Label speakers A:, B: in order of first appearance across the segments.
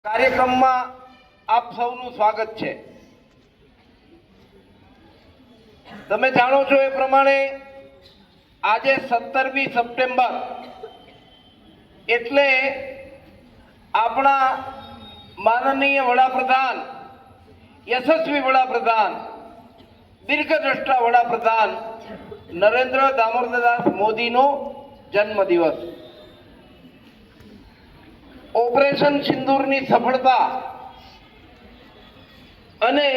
A: કાર્યક્રમમાં આપ સૌનું સ્વાગત છે। તમે જાણો છો એ પ્રમાણે આજે 17મી સપ્ટેમ્બર એટલે આપણા માનનીય વડાપ્રધાન, યશસ્વી વડાપ્રધાન, દીર્ઘદ્રષ્ટા વડાપ્રધાન નરેન્દ્ર દામોદરદાસ મોદીનો જન્મદિવસ। ઓપરેશન સિંદૂરની સફળતા અને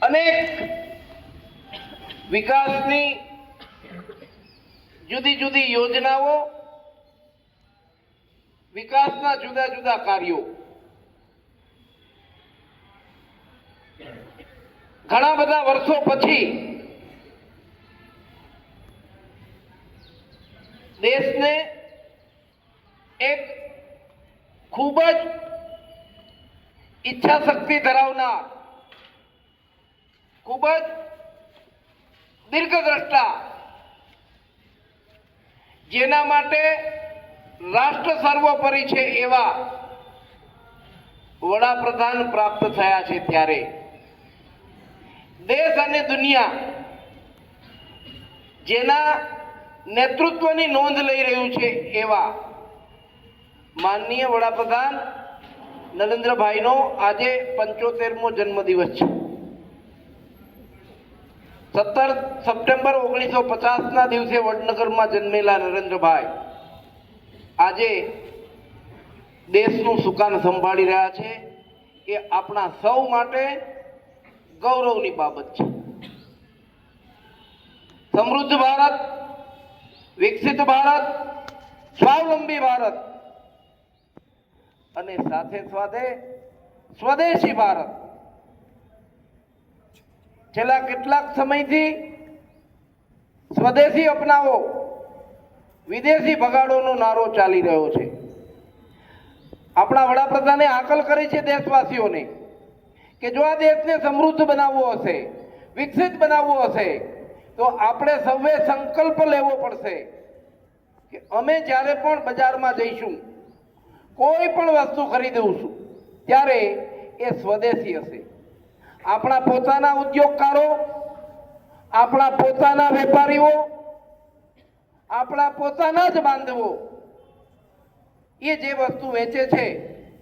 A: અનેક વિકાસની જુદી જુદી યોજનાઓ, વિકાસના જુદા જુદા કાર્યો ઘણા બધા વર્ષો પછી દેશને એક ખૂબ જ ઈચ્છા શક્તિ ધરાવનાર, ખૂબ જ દીર્ઘદ્રષ્ટા, જેના માટે રાષ્ટ્ર સર્વોપરી છે એવા વડાપ્રધાન પ્રાપ્ત થયા છે, ત્યારે દેશ અને દુનિયા જેના નેતૃત્વની નોંધ લઈ રહ્યું છે એવા માનનીય વડાપ્રધાન નરેન્દ્રભાઈનો આજે 75મો જન્મદિવસ છે। 17 સપ્ટેમ્બર 1950ના દિવસે વડનગરમાં જન્મેલા નરેન્દ્રભાઈ આજે દેશનું સુકાન સંભાળી રહ્યા છે એ આપણા સૌ માટે ગૌરવની બાબત છે। સમૃદ્ધ ભારત, વિકસિત ભારત, સ્વાવલંબી ભારત અને સાથે સાથે સ્વદેશી ભારત છેલ્લા કેટલાક સમયથી સ્વદેશી અપનાવો, વિદેશી ભગાડોનો નારો ચાલી રહ્યો છે। આપણા વડાપ્રધાને હાકલ કરી છે દેશવાસીઓને કે જો આ દેશને સમૃદ્ધ બનાવવો હશે, વિકસિત બનાવવો હશે તો આપણે સૌએ સંકલ્પ લેવો પડશે કે અમે જ્યારે પણ બજારમાં જઈશું, કોઈ પણ વસ્તુ ખરીદીશું ત્યારે એ સ્વદેશી હશે। આપણા પોતાના ઉદ્યોગકારો, આપણા પોતાના વેપારીઓ, આપણા પોતાના જ બાંધવો એ જે વસ્તુ વેચે છે,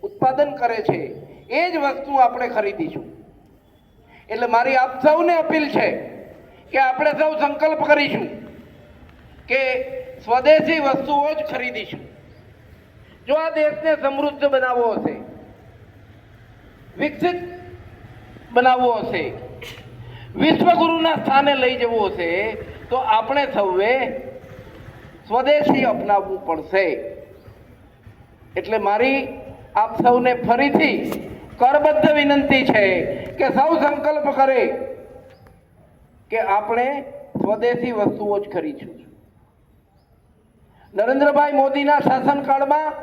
A: ઉત્પાદન કરે છે, એ જ વસ્તુ આપણે ખરીદીશું। એટલે મારી આપ સૌને અપીલ છે કે આપણે સૌ સંકલ્પ કરીશું કે સ્વદેશી વસ્તુઓ જ ખરીદીશું। જો આ દેશને સમૃદ્ધ બનાવવો હશે, વિકસિત બનાવવો હશે, વિશ્વગુરુના સ્થાને લઈ જવું હશે તો આપણે સૌએ સ્વદેશી અપનાવવું પડશે। એટલે મારી આપ સૌને ફરીથી કરબદ્ધ વિનંતી છે કે સૌ સંકલ્પ કરે કે આપણે સ્વદેશી વસ્તુઓ જ ખરીદીશું। નરેન્દ્રભાઈ મોદીના શાસનકાળમાં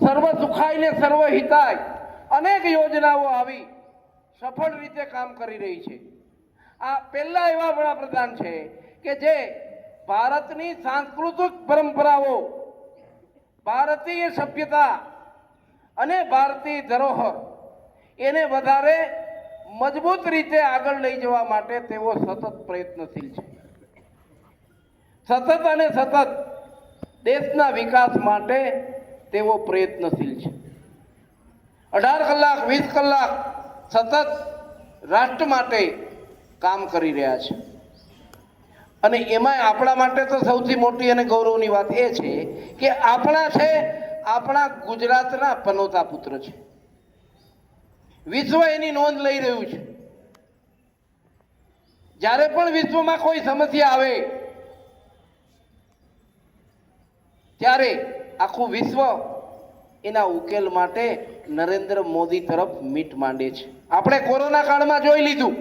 A: સર્વ સુખાય ને સર્વ હિતાય અનેક યોજનાઓ આવી સફળ રીતે કામ કરી રહી છે। આ પહેલા એવા વડાપ્રધાન છે કે જે ભારતની સાંસ્કૃતિક પરંપરાઓ, ભારતીય સભ્યતા અને ભારતીય ધરોહર એને વધારે મજબૂત રીતે આગળ લઈ જવા માટે તેઓ સતત પ્રયત્નશીલ છે। સતત અને સતત દેશના વિકાસ માટે તેઓ પ્રયત્નશીલ છે। 18 કલાક 20 કલાક સતત રાષ્ટ્ર માટે કામ કરી રહ્યા છે। અને એમાં આપણા માટે તો સૌથી મોટી અને ગૌરવની વાત એ છે કે આપણા ગુજરાતના પનોતા પુત્ર છે। વિશ્વ એની નોંધ લઈ રહ્યું છે। જ્યારે પણ વિશ્વમાં કોઈ સમસ્યા આવે ત્યારે આખું વિશ્વ એના ઉકેલ માટે નરેન્દ્ર મોદી તરફ મીટ માંડે છે। આપણે કોરોના કાળમાં જોઈ લીધું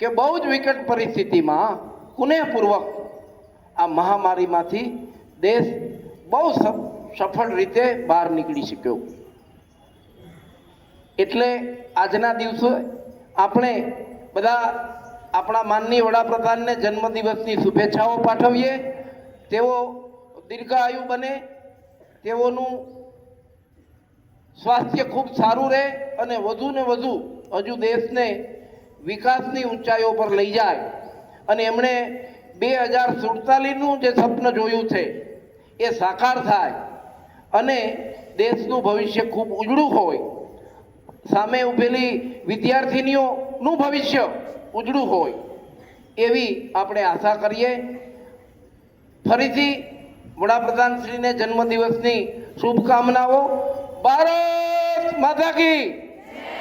A: કે બહુ જ વિકટ પરિસ્થિતિમાં કુનેહપૂર્વક આ મહામારીમાંથી દેશ બહુ સફળ રીતે બહાર નીકળી શક્યો। એટલે આજના દિવસો આપણે બધા આપણા માનનીય વડાપ્રધાનને જન્મદિવસની શુભેચ્છાઓ પાઠવીએ। તેઓ દીર્ઘાયુ બને, તેઓનું સ્વાસ્થ્ય ખૂબ સારું રહે અને વધુ ને વધુ હજુ દેશને વિકાસની ઊંચાઈઓ પર લઈ જાય અને એમણે 2047નું જે સ્વપ્ન જોયું છે એ સાકાર થાય અને દેશનું ભવિષ્ય ખૂબ ઉજળું હોય, સામે ઊભેલી વિદ્યાર્થિનીઓનું ભવિષ્ય ઉજળું હોય એવી આપણે આશા કરીએ. ફરીથી વડાપ્રધાનશ્રીને જન્મદિવસની શુભકામનાઓ. ભારત માતા કી